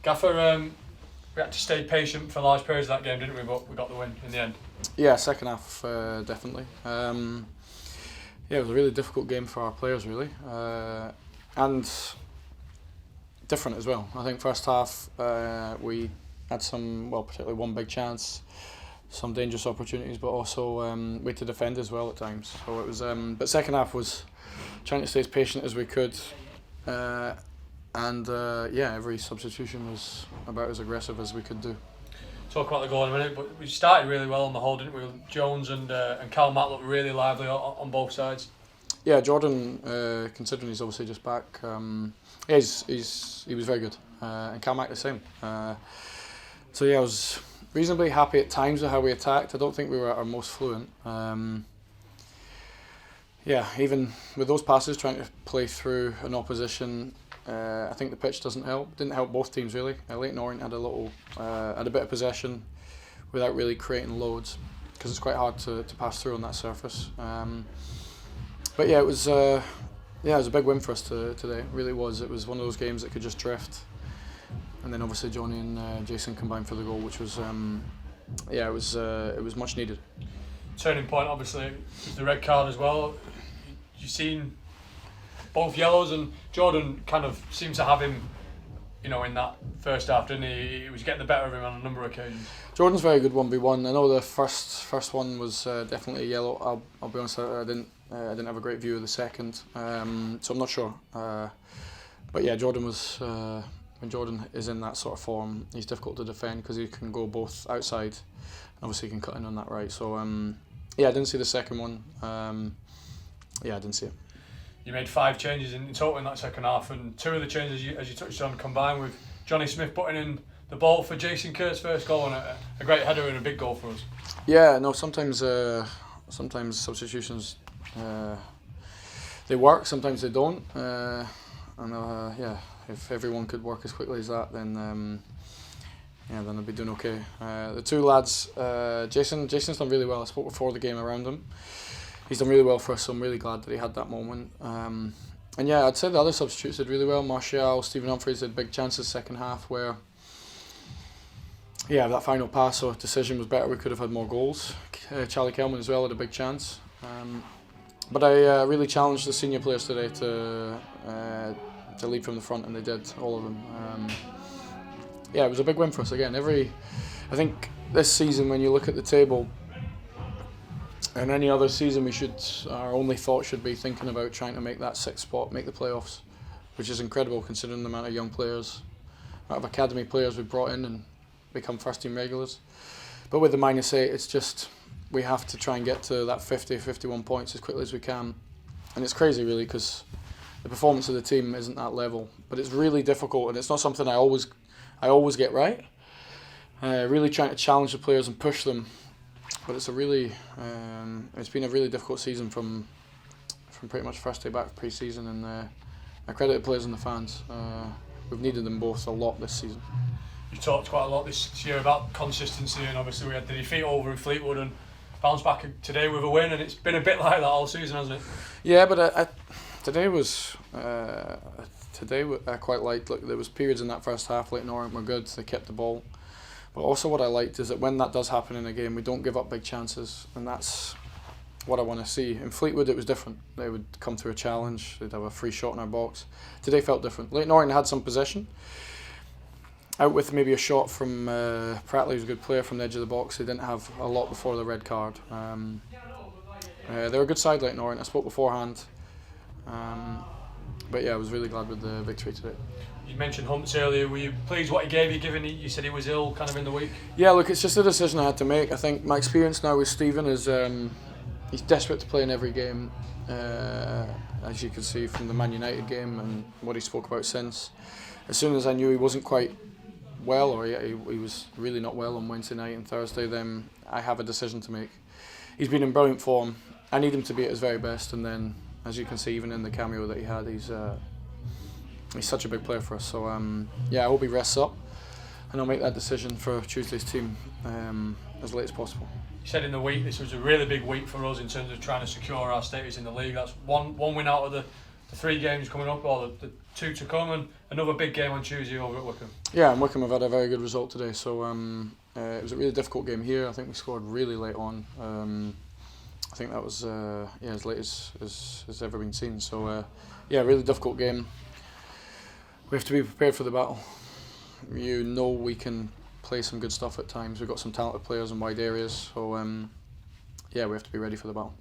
Gaffer, we had to stay patient for large periods of that game, didn't we? But we got the win in the end. Yeah, second half definitely. Yeah, it was a really difficult game for our players, really, and different as well. I think first half we had some, well, particularly one big chance, some dangerous opportunities, but also we had to defend as well at times. So it was, but second half was trying to stay as patient as we could, and yeah, every substitution was about as aggressive as we could do. Talk about the goal in a minute, but we started really well on the whole, didn't we? Jones and Cal Matt looked really lively on both sides. Yeah, Jordan, considering he's obviously just back, yeah, he was very good, and Cal Mack the same. So yeah, I was reasonably happy at times with how we attacked. I don't think we were at our most fluent. Yeah, even with those passes, trying to play through an opposition, I think the pitch doesn't help. Didn't help both teams really. Leyton Orient had a bit of possession without really creating loads, because it's quite hard to pass through on that surface. But yeah, it was a big win for us today. It really was. It was one of those games that could just drift, and then obviously Johnny and Jason combined for the goal, which was yeah, it was much needed. Turning point, obviously, was the red card as well. You've seen both yellows, and Jordan kind of seemed to have him, you know, in that first half, didn't he? He was getting the better of him on a number of occasions. Jordan's very good 1v1. I know the first one was definitely a yellow. I'll be honest, I didn't have a great view of the second, so I'm not sure. But yeah, Jordan was when Jordan is in that sort of form, he's difficult to defend because he can go both outside, and obviously he can cut in on that right. So yeah, I didn't see the second one. Yeah, I didn't see it. You made 5 changes in total in that second half, and 2 of the changes, as you touched on, combined with Johnny Smith putting in the ball for Jason Kurt's first goal, and a great header and a big goal for us. Yeah, no, sometimes substitutions they work, sometimes they don't, and yeah, if everyone could work as quickly as that, then yeah, then they'd be doing okay. The 2 lads, Jason's done really well. I spoke before the game around him. He's done really well for us, so I'm really glad that he had that moment. And yeah, I'd say the other substitutes did really well. Martial, Stephen Humphreys had big chances second half where, yeah, that final pass or decision was better. We could have had more goals. Charlie Kelman as well had a big chance. But I really challenged the senior players today to lead from the front, and they did, all of them. Yeah, it was a big win for us again. I think this season, when you look at the table, and any other season, our only thought should be thinking about trying to make that 6th spot, make the playoffs, which is incredible considering the amount of young players, amount of academy players we've brought in and become first team regulars. But with the -8, it's just, we have to try and get to that 50, 51 points as quickly as we can. And it's crazy really, because the performance of the team isn't that level, but it's really difficult, and it's not something I always get right. Really trying to challenge the players and push them. But it's it's been a really difficult season from pretty much first day back pre-season, and I credit the players and the fans. We've needed them both a lot this season. You talked quite a lot this year about consistency, and obviously we had the defeat over in Fleetwood and bounced back today with a win, and it's been a bit like that all season, hasn't it? Yeah, but today I quite liked. Look, there was periods in that first half. Leyton Orient were good. They kept the ball. But also what I liked is that when that does happen in a game, we don't give up big chances, and that's what I want to see. In Fleetwood it was different. They would come through a challenge, they'd have a free shot in our box. Today felt different. Leyton Orient had some possession, out with maybe a shot from Prattley, who's a good player, from the edge of the box. They didn't have a lot before the red card. They were a good side, Leyton Orient. I spoke beforehand. But yeah, I was really glad with the victory today. You mentioned Humps earlier. Were you pleased what he gave you, given you said he was ill kind of in the week? Yeah, look, it's just a decision I had to make. I think my experience now with Stephen is he's desperate to play in every game, as you can see from the Man United game and what he spoke about since. As soon as I knew he wasn't quite well, or he was really not well on Wednesday night and Thursday, then I have a decision to make. He's been in brilliant form. I need him to be at his very best, and then, as you can see, even in the cameo that he had, he's such a big player for us. So yeah, I hope he rests up, and I'll make that decision for Tuesday's team as late as possible. You said in the week this was a really big week for us in terms of trying to secure our status in the league. That's one win out of the the 3 games coming up, or the 2 to come, and another big game on Tuesday over at Wigan. Yeah, and Wycombe have had a very good result today, so it was a really difficult game here. I think we scored really late on. I think that was as late as ever been seen. So yeah, really difficult game. We have to be prepared for the battle. You know we can play some good stuff at times. We've got some talented players in wide areas, so yeah, we have to be ready for the battle.